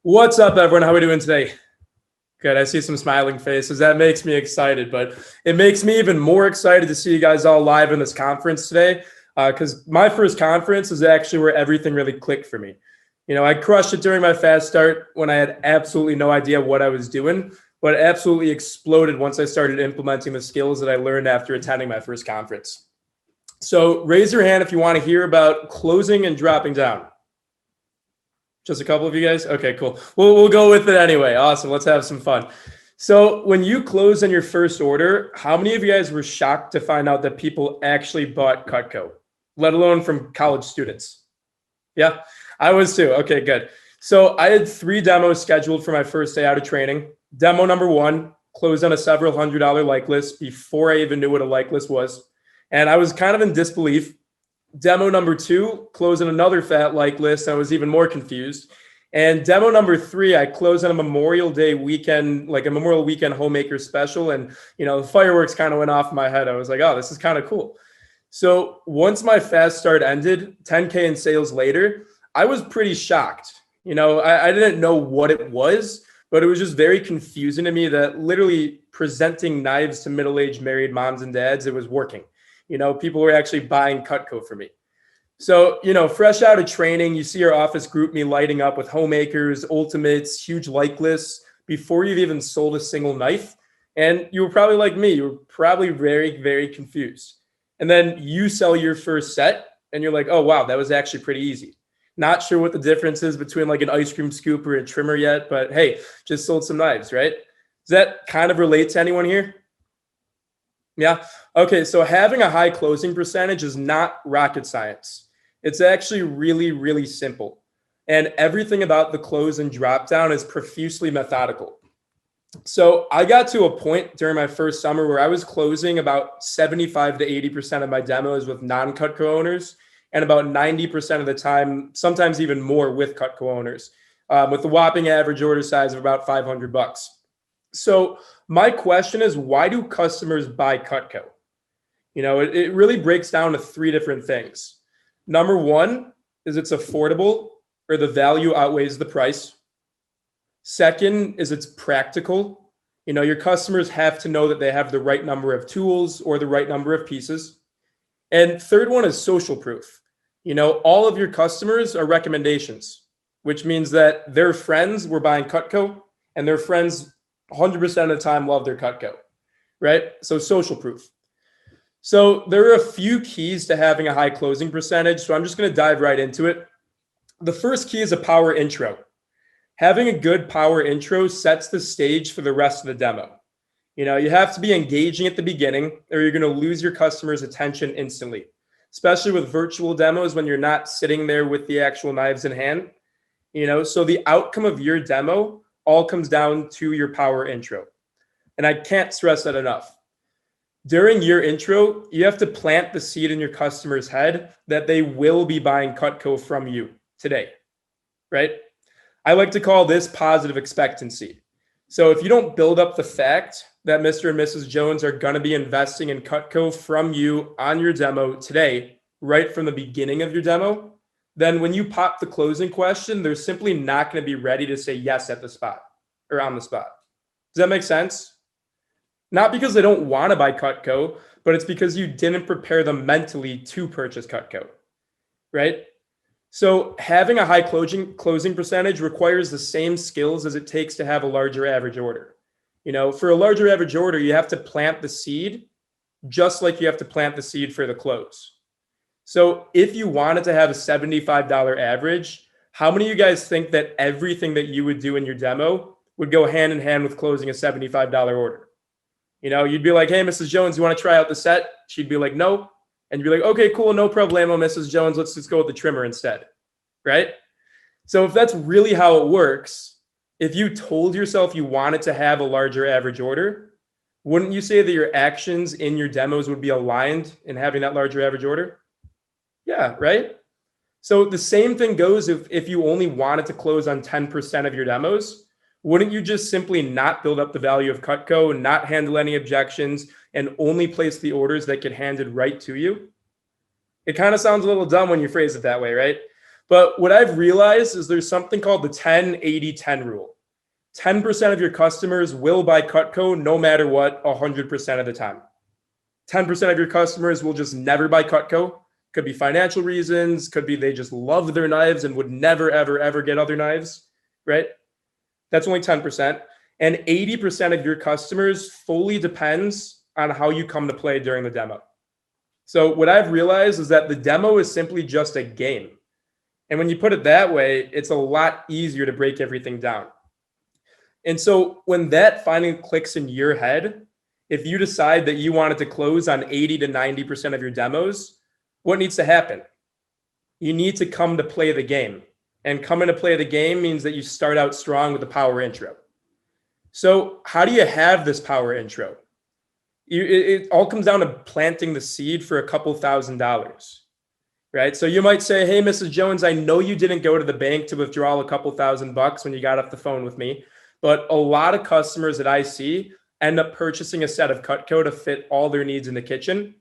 What's up, everyone? How are we doing today? Good. I see some smiling faces. That makes me excited, but it makes me even more excited to see you guys all live in this conference today because my first conference is actually where everything really clicked for me. I crushed it during my fast start when I had absolutely no idea what I was doing, but it absolutely exploded once I started implementing the skills that I learned after attending my first conference. So raise your hand if you want to hear about closing and dropping down. Just a couple of you guys? Okay, cool. We'll go with it anyway. Awesome. Let's have some fun. So when you closed on your first order, how many of you guys were shocked to find out that people actually bought Cutco, let alone from college students? Yeah, I was too. Okay, good. So I had 3 demos scheduled for my first day out of training. Demo number 1 closed on a several $100 like list before I even knew what a like list was. And I was kind of in disbelief. Demo number 2 closed on another fat like list. I was even more confused. And demo number 3, I closed on a Memorial Day weekend, like a Memorial Weekend homemaker special. And, the fireworks kind of went off in my head. I was like, oh, this is kind of cool. So once my fast start ended, 10K in sales later, I was pretty shocked. I didn't know what it was, but it was just very confusing to me that literally presenting knives to middle-aged married moms and dads, it was working. People were actually buying Cutco for me. So, fresh out of training, you see your office group me lighting up with homemakers, ultimates, huge like lists before you've even sold a single knife. And you were probably like me, you were probably very, very confused. And then you sell your first set and you're like, oh, wow, that was actually pretty easy. Not sure what the difference is between like an ice cream scoop or a trimmer yet, but hey, just sold some knives, right? Does that kind of relate to anyone here? Yeah. Okay. So having a high closing percentage is not rocket science. It's actually really, really simple. And everything about the close and drop down is profusely methodical. So I got to a point during my first summer where I was closing about 75 to 80% of my demos with non-Cutco owners and about 90% of the time, sometimes even more with Cutco owners, with the whopping average order size of about $500. So my question is, why do customers buy Cutco? It really breaks down to 3 different things. Number 1 is it's affordable, or the value outweighs the price. Second is it's practical. Your customers have to know that they have the right number of tools or the right number of pieces. And third one is social proof. All of your customers are recommendations, which means that their friends were buying Cutco and their friends 100% of the time love their Cutco, right? So social proof. So there are a few keys to having a high closing percentage. So I'm just going to dive right into it. The first key is a power intro. Having a good power intro sets the stage for the rest of the demo. You have to be engaging at the beginning or you're going to lose your customer's attention instantly, especially with virtual demos when you're not sitting there with the actual knives in hand. So the outcome of your demo all comes down to your power intro. And I can't stress that enough. During your intro, you have to plant the seed in your customer's head that they will be buying Cutco from you today, right? I like to call this positive expectancy. So if you don't build up the fact that Mr. and Mrs. Jones are going to be investing in Cutco from you on your demo today, right from the beginning of your demo, then when you pop the closing question, they're simply not going to be ready to say yes at the spot or on the spot. Does that make sense? Not because they don't want to buy Cutco, but it's because you didn't prepare them mentally to purchase Cutco, right? So having a high closing percentage requires the same skills as it takes to have a larger average order. For a larger average order, you have to plant the seed just like you have to plant the seed for the close. So if you wanted to have a $75 average, how many of you guys think that everything that you would do in your demo would go hand in hand with closing a $75 order? You'd be like, hey, Mrs. Jones, you want to try out the set? She'd be like, no. And you'd be like, okay, cool, no problemo, Mrs. Jones. Let's just go with the trimmer instead, right? So if that's really how it works, if you told yourself you wanted to have a larger average order, wouldn't you say that your actions in your demos would be aligned in having that larger average order? Yeah, right? So the same thing goes if you only wanted to close on 10% of your demos, wouldn't you just simply not build up the value of Cutco, not handle any objections, and only place the orders that get handed right to you? It kind of sounds a little dumb when you phrase it that way, right? But what I've realized is there's something called the 10-80-10 rule. 10% of your customers will buy Cutco no matter what, 100% of the time. 10% of your customers will just never buy Cutco. Could be financial reasons, could be they just love their knives and would never, ever, ever get other knives, right? That's only 10%. And 80% of your customers fully depends on how you come to play during the demo. So what I've realized is that the demo is simply just a game. And when you put it that way, it's a lot easier to break everything down. And so when that finally clicks in your head, if you decide that you wanted to close on 80 to 90% of your demos, what needs to happen? You need to come to play the game. And coming to play the game means that you start out strong with the power intro. So how do you have this power intro? It all comes down to planting the seed for a couple $1,000s, right? So you might say, hey, Mrs. Jones, I know you didn't go to the bank to withdraw a couple $1,000 when you got off the phone with me, but a lot of customers that I see end up purchasing a set of Cutco to fit all their needs in the kitchen.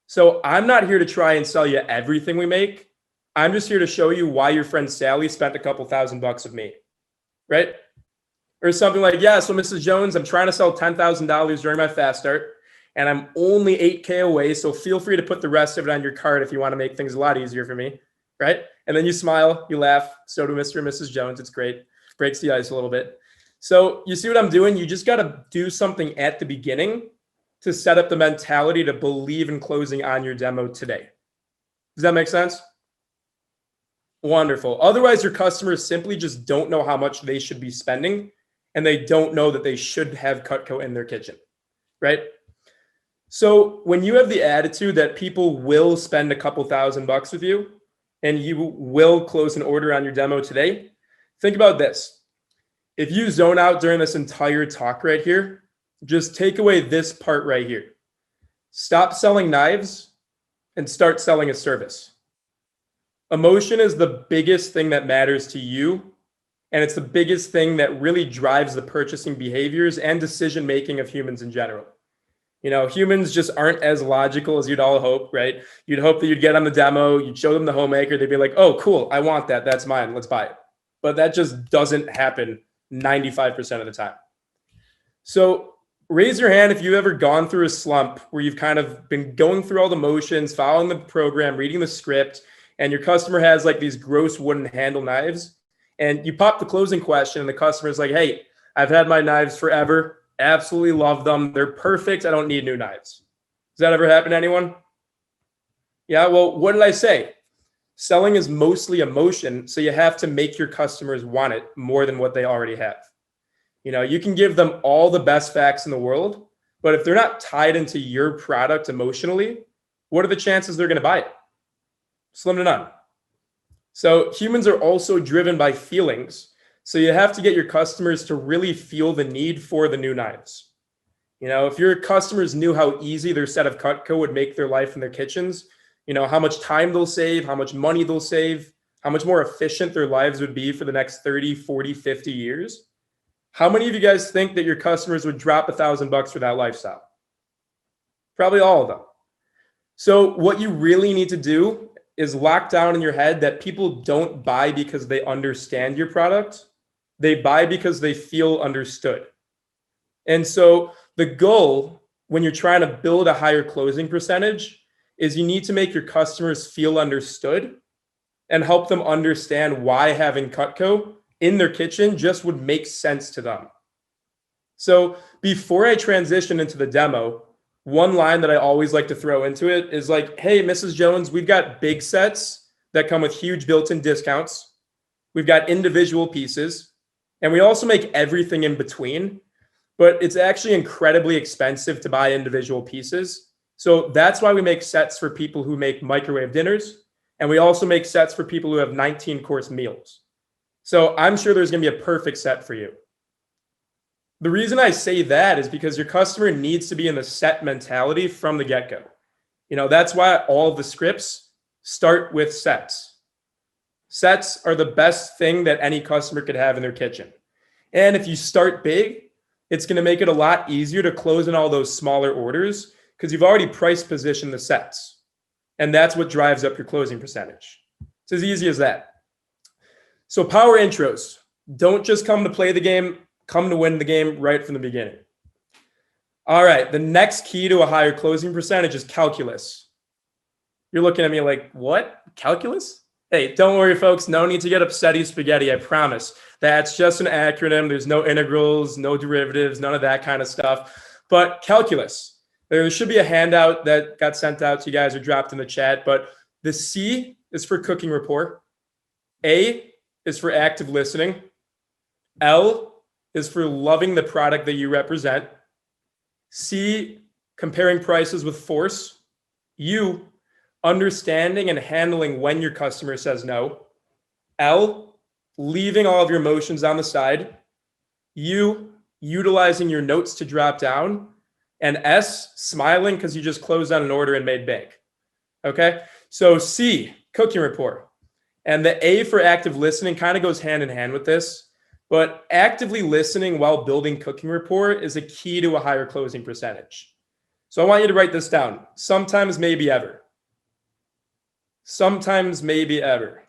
So I'm not here to try and sell you everything we make. I'm just here to show you why your friend Sally spent a couple $1,000 with me, right? Or something like, yeah, so Mrs. Jones, I'm trying to sell $10,000 during my fast start, and I'm only 8K away, so feel free to put the rest of it on your card if you want to make things a lot easier for me, right? And then you smile, you laugh, so do Mr. and Mrs. Jones, it's great. Breaks the ice a little bit. So you see what I'm doing? You just got to do something at the beginning to set up the mentality to believe in closing on your demo today. Does that make sense? Wonderful. Otherwise, your customers simply just don't know how much they should be spending, and they don't know that they should have Cutco in their kitchen, right? So when you have the attitude that people will spend a couple $1,000 with you and you will close an order on your demo today, think about this. If you zone out during this entire talk right here, just take away this part right here. Stop selling knives and start selling a service. Emotion is the biggest thing that matters to you, and it's the biggest thing that really drives the purchasing behaviors and decision-making of humans in general. You know, humans just aren't as logical as you'd all hope, right? You'd hope that you'd get on the demo, you'd show them the homemaker, they'd be like, oh, cool, I want that, that's mine, let's buy it. But that just doesn't happen 95% of the time. So raise your hand if you've ever gone through a slump where you've kind of been going through all the motions, following the program, reading the script, and your customer has like these gross wooden handle knives, and you pop the closing question and the customer's like, hey, I've had my knives forever, absolutely love them, they're perfect, I don't need new knives. Does that ever happen to anyone? Yeah, well, what did I say? Selling is mostly emotion, so you have to make your customers want it more than what they already have. You know, you can give them all the best facts in the world, but if they're not tied into your product emotionally, what are the chances they're going to buy it? Slim to none. So humans are also driven by feelings. So you have to get your customers to really feel the need for the new knives. You know, if your customers knew how easy their set of Cutco would make their life in their kitchens, you know, how much time they'll save, how much money they'll save, how much more efficient their lives would be for the next 30, 40, 50 years. How many of you guys think that your customers would drop $1,000 for that lifestyle? Probably all of them. So what you really need to do is lock down in your head that people don't buy because they understand your product. They buy because they feel understood. And so the goal when you're trying to build a higher closing percentage is you need to make your customers feel understood and help them understand why having Cutco in their kitchen just would make sense to them. So before I transition into the demo, one line that I always like to throw into it is like, hey, Mrs. Jones, we've got big sets that come with huge built-in discounts. We've got individual pieces, and we also make everything in between, but it's actually incredibly expensive to buy individual pieces. So that's why we make sets for people who make microwave dinners, and we also make sets for people who have 19-course meals. So I'm sure there's going to be a perfect set for you. The reason I say that is because your customer needs to be in the set mentality from the get-go. You know, that's why all of the scripts start with sets. Sets are the best thing that any customer could have in their kitchen. And if you start big, it's going to make it a lot easier to close in all those smaller orders because you've already price positioned the sets. And that's what drives up your closing percentage. It's as easy as that. So power intros. Don't just come to play the game, come to win the game right from the beginning. All right, the next key to a higher closing percentage is calculus. You're looking at me like, what? Calculus? Hey, don't worry, folks. No need to get upsetty spaghetti, I promise. That's just an acronym. There's no integrals, no derivatives, none of that kind of stuff. But calculus. There should be a handout that got sent out to you guys or dropped in the chat. But the C is for cooking rapport. A is for active listening. L is for loving the product that you represent. C, comparing prices with force. U, understanding and handling when your customer says no. L, leaving all of your emotions on the side. U, utilizing your notes to drop down. And S, smiling because you just closed on an order and made bank. Okay, so C, cooking rapport. And the A for active listening kind of goes hand in hand with this. But actively listening while building cooking rapport is a key to a higher closing percentage. So I want you to write this down. Sometimes, maybe ever. Sometimes, maybe ever.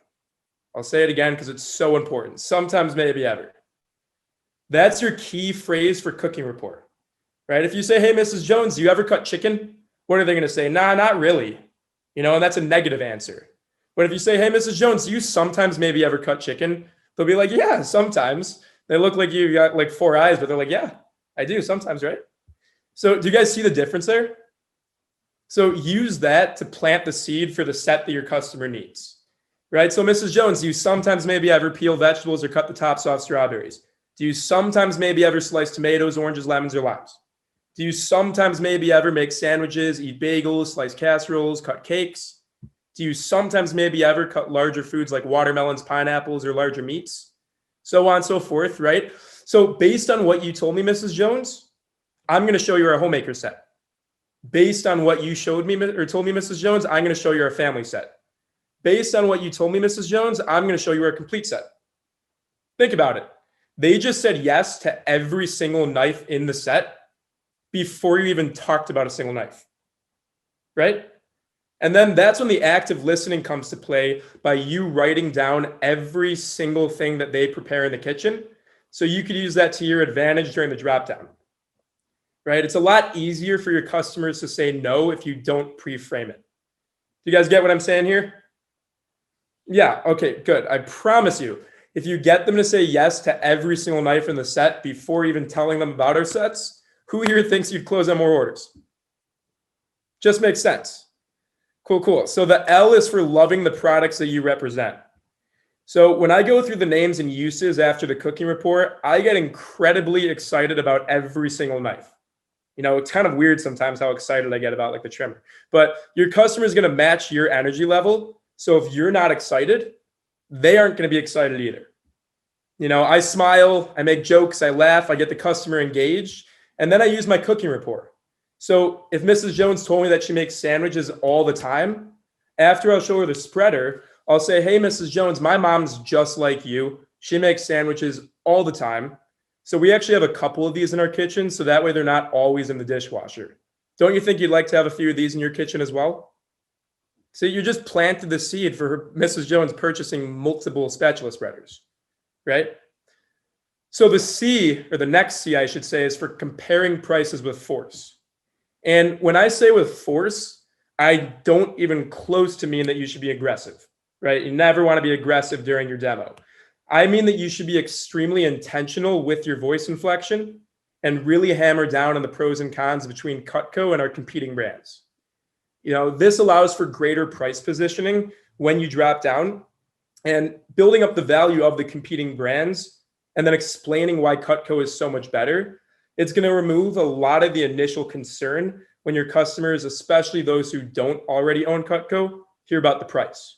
I'll say it again because it's so important. Sometimes, maybe ever. That's your key phrase for cooking rapport, right? If you say, hey, Mrs. Jones, do you ever cut chicken? What are they going to say? Nah, not really. And that's a negative answer. But if you say, hey, Mrs. Jones, do you sometimes maybe ever cut chicken? They'll be like, yeah, sometimes. They look like you got like 4 eyes, but they're like, yeah, I do sometimes, right? So do you guys see the difference there? So use that to plant the seed for the set that your customer needs, right? So Mrs. Jones, do you sometimes maybe ever peel vegetables or cut the tops off strawberries? Do you sometimes maybe ever slice tomatoes, oranges, lemons, or limes? Do you sometimes maybe ever make sandwiches, eat bagels, slice casseroles, cut cakes? Do you sometimes maybe ever cut larger foods like watermelons, pineapples, or larger meats? So on and so forth, right? So based on what you told me, Mrs. Jones, I'm going to show you our homemaker set. Based on what you showed me or told me, Mrs. Jones, I'm going to show you our family set. Based on what you told me, Mrs. Jones, I'm going to show you our complete set. Think about it. They just said yes to every single knife in the set before you even talked about a single knife, right? And then that's when the active listening comes to play by you writing down every single thing that they prepare in the kitchen. So you could use that to your advantage during the drop down, right? It's a lot easier for your customers to say no if you don't pre-frame it. Do you guys get what I'm saying here? Yeah, okay, good. I promise you, if you get them to say yes to every single knife in the set before even telling them about our sets, who here thinks you'd close on more orders? Just makes sense. Cool. So the L is for loving the products that you represent. So when I go through the names and uses after the cooking report, I get incredibly excited about every single knife. It's kind of weird sometimes how excited I get about like the trimmer. But your customer is going to match your energy level. So if you're not excited, they aren't going to be excited either. I smile, I make jokes, I laugh, I get the customer engaged, and then I use my cooking report. So if Mrs. Jones told me that she makes sandwiches all the time, after I'll show her the spreader, I'll say, hey, Mrs. Jones, my mom's just like you. She makes sandwiches all the time. So we actually have a couple of these in our kitchen, so that way they're not always in the dishwasher. Don't you think you'd like to have a few of these in your kitchen as well? So you just planted the seed for Mrs. Jones purchasing multiple spatula spreaders, right? So the C, or the next C, I should say, is for comparing prices with force. And when I say with force, I don't even close to mean that you should be aggressive, right? You never want to be aggressive during your demo. I mean that you should be extremely intentional with your voice inflection and really hammer down on the pros and cons between Cutco and our competing brands. This allows for greater price positioning when you drop down and building up the value of the competing brands and then explaining why Cutco is so much better. It's going to remove a lot of the initial concern when your customers, especially those who don't already own Cutco, hear about the price.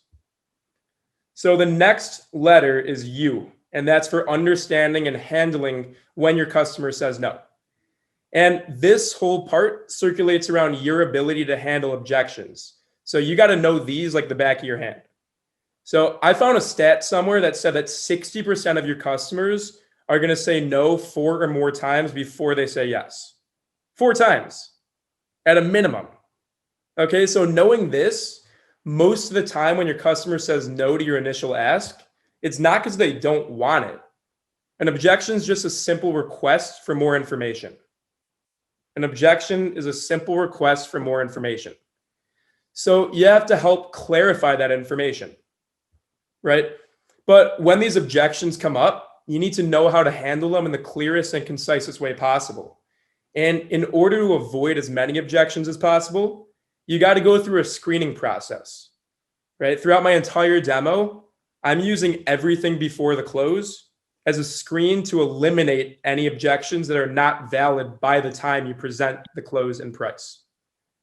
So the next letter is U, and that's for understanding and handling when your customer says no. And this whole part circulates around your ability to handle objections. So you got to know these like the back of your hand. So I found a stat somewhere that said that 60% of your customers are going to say no 4 or more times before they say yes. 4 times at a minimum. Okay, so knowing this, most of the time when your customer says no to your initial ask, it's not because they don't want it. An objection is just a simple request for more information. An objection is a simple request for more information. So you have to help clarify that information, right? But when these objections come up, you need to know how to handle them in the clearest and concisest way possible. And in order to avoid as many objections as possible, you got to go through a screening process, right? Throughout my entire demo, I'm using everything before the close as a screen to eliminate any objections that are not valid by the time you present the close and price.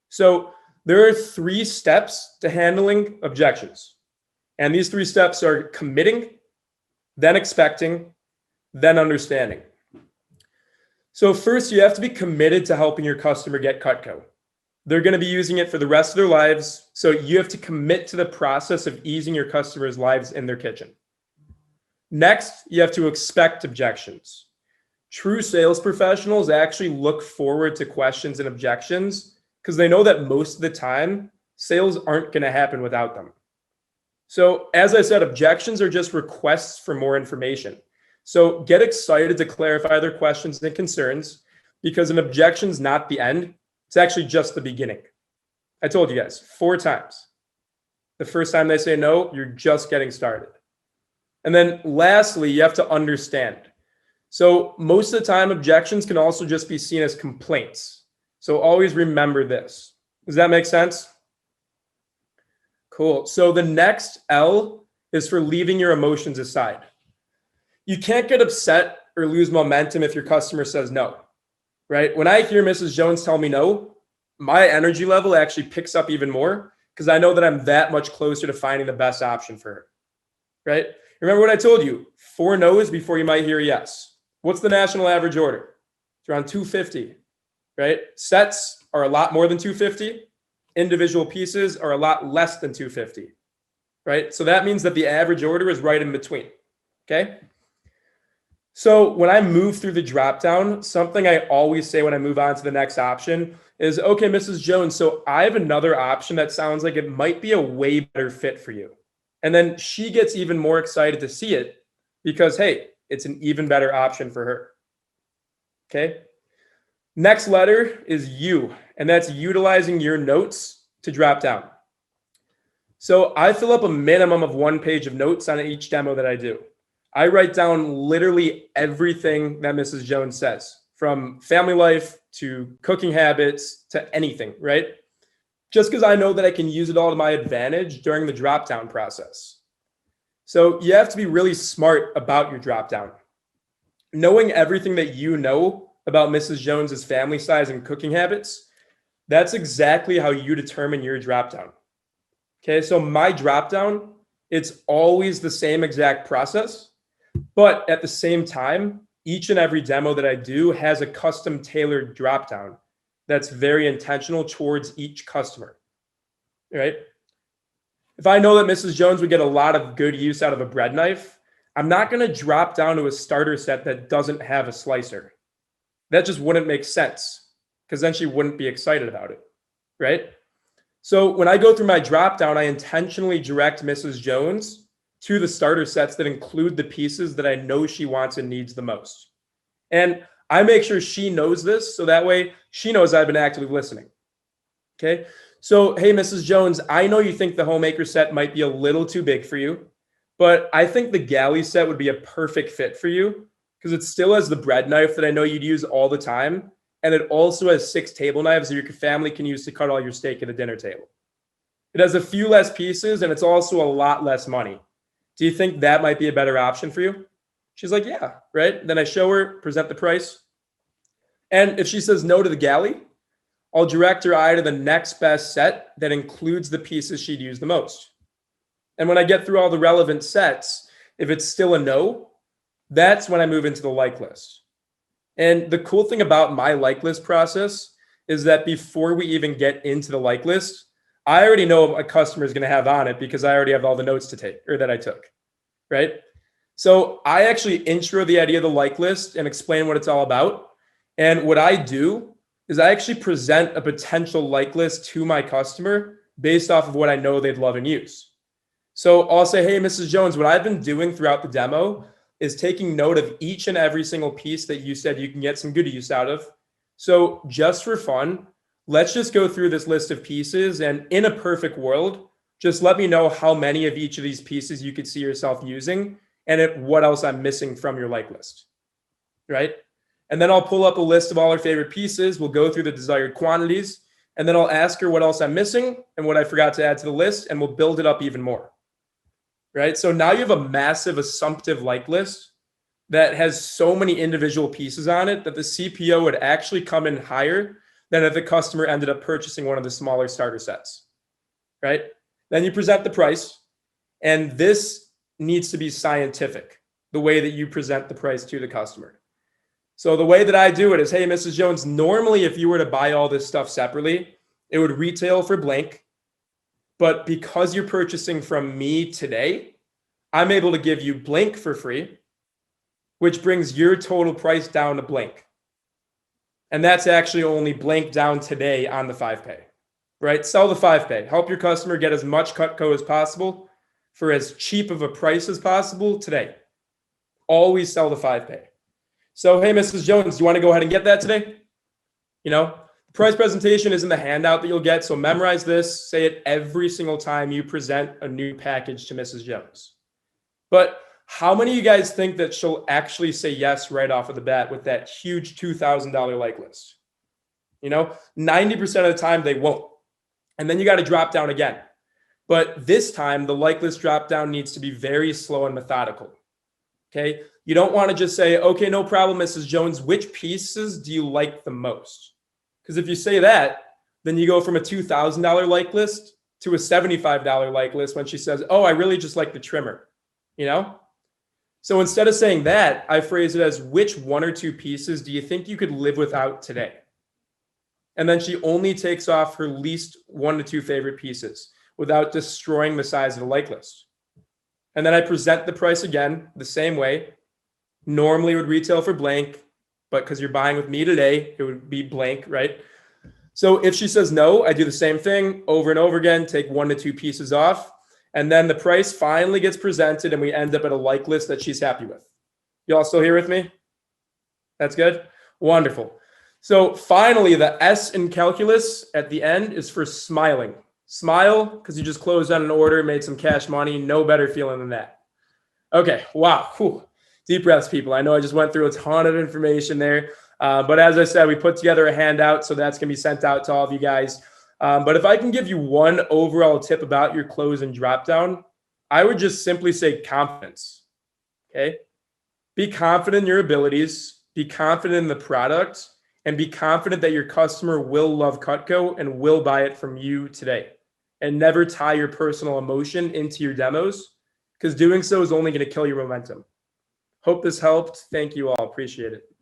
So there are 3 steps to handling objections. And these 3 steps are committing, then expecting, then understanding. So first, you have to be committed to helping your customer get Cutco. They're going to be using it for the rest of their lives. So you have to commit to the process of easing your customers' lives in their kitchen. Next, you have to expect objections. True sales professionals actually look forward to questions and objections because they know that most of the time, sales aren't going to happen without them. So as I said, objections are just requests for more information. So get excited to clarify their questions and concerns because an objection is not the end. It's actually just the beginning. I told you guys 4 times. The first time they say no, you're just getting started. And then lastly, you have to understand. So most of the time, objections can also just be seen as complaints. So always remember this. Does that make sense? Cool. So the next L is for leaving your emotions aside. You can't get upset or lose momentum if your customer says no, right? When I hear Mrs. Jones tell me no, my energy level actually picks up even more because I know that I'm that much closer to finding the best option for her, right? Remember what I told you, 4 no's before you might hear a yes. What's the national average order? It's around 250, right? Sets are a lot more than 250. Individual pieces are a lot less than 250, right? So that means that the average order is right in between, okay? So when I move through the dropdown, something I always say when I move on to the next option is, okay, Mrs. Jones, so I have another option that sounds like it might be a way better fit for you. And then she gets even more excited to see it because, hey, it's an even better option for her, okay? Next letter is U, and that's utilizing your notes to drop down. So I fill up a minimum of 1 page of notes on each demo that I do. I write down literally everything that Mrs. Jones says, from family life to cooking habits to anything, right? Just because I know that I can use it all to my advantage during the drop down process. So you have to be really smart about your drop down. Knowing everything that you know about Mrs. Jones's family size and cooking habits, that's exactly how you determine your drop down. Okay, so my drop down, it's always the same exact process, but at the same time, each and every demo that I do has a custom tailored drop down that's very intentional towards each customer, right? If I know that Mrs. Jones would get a lot of good use out of a bread knife, I'm not going to drop down to a starter set that doesn't have a slicer. That just wouldn't make sense because then she wouldn't be excited about it, right? So when I go through my drop down, I intentionally direct Mrs. Jones to the starter sets that include the pieces that I know she wants and needs the most. And I make sure she knows this so that way she knows I've been actively listening. Okay. So, hey, Mrs. Jones, I know you think the homemaker set might be a little too big for you, but I think the galley set would be a perfect fit for you because it still has the bread knife that I know you'd use all the time. And it also has 6 table knives that your family can use to cut all your steak at a dinner table. It has a few less pieces and it's also a lot less money. Do you think that might be a better option for you? She's like, yeah, right? Then I show her, present the price. And if she says no to the galley, I'll direct her eye to the next best set that includes the pieces she'd use the most. And when I get through all the relevant sets, if it's still a no, that's when I move into the like list. And the cool thing about my like list process is that before we even get into the like list, I already know what my customer is going to have on it because I already have all the notes to take or that I took, right? So I actually intro the idea of the like list and explain what it's all about. And what I do is I actually present a potential like list to my customer based off of what I know they'd love and use. So I'll say, hey, Mrs. Jones, what I've been doing throughout the demo is taking note of each and every single piece that you said you can get some good use out of. So just for fun, let's just go through this list of pieces, and in a perfect world, just let me know how many of each of these pieces you could see yourself using and what else I'm missing from your like list, right? And then I'll pull up a list of all our favorite pieces. We'll go through the desired quantities, and then I'll ask her what else I'm missing and what I forgot to add to the list, and we'll build it up even more, right? So now you have a massive assumptive like list that has so many individual pieces on it that the CPO would actually come in higher than if the customer ended up purchasing one of the smaller starter sets, right? Then you present the price, and this needs to be scientific, the way that you present the price to the customer. So the way that I do it is, hey, Mrs. Jones, normally if you were to buy all this stuff separately, it would retail for blank. But because you're purchasing from me today, I'm able to give you blank for free, which brings your total price down to blank. And that's actually only blank down today on the 5-pay, right? Sell the 5-pay. Help your customer get as much Cutco as possible for as cheap of a price as possible today. Always sell the 5-pay. So, hey, Mrs. Jones, do you want to go ahead and get that today? You know, the price presentation is in the handout that you'll get. So memorize this, say it every single time you present a new package to Mrs. Jones. But how many of you guys think that she'll actually say yes right off of the bat with that huge $2,000 like list? You know, 90% of the time they won't. And then you got to drop down again. But this time the like list drop down needs to be very slow and methodical. Okay. You don't want to just say, okay, no problem, Mrs. Jones, which pieces do you like the most? Because if you say that, then you go from a $2,000 like list to a $75 like list when she says, oh, I really just like the trimmer, you know? So instead of saying that, I phrase it as, which one or two pieces do you think you could live without today? And then she only takes off her least 1 to 2 favorite pieces without destroying the size of the like list. And then I present the price again the same way. Normally it would retail for blank, but because you're buying with me today, it would be blank, right? So if she says no, I do the same thing over and over again, take 1 to 2 pieces off, and then the price finally gets presented and we end up at a like list that she's happy with. You all still here with me? That's good? Wonderful. So finally, the S in calculus at the end is for smiling. Smile because you just closed on an order, made some cash money. No better feeling than that. Okay, wow. Whew. Deep breaths, people. I know I just went through a ton of information there. But as I said, we put together a handout, so that's going to be sent out to all of you guys. But if I can give you one overall tip about your close and drop down, I would just simply say confidence. Okay? Be confident in your abilities, be confident in the product, and be confident that your customer will love Cutco and will buy it from you today. And never tie your personal emotion into your demos, because doing so is only going to kill your momentum. Hope this helped. Thank you all. Appreciate it.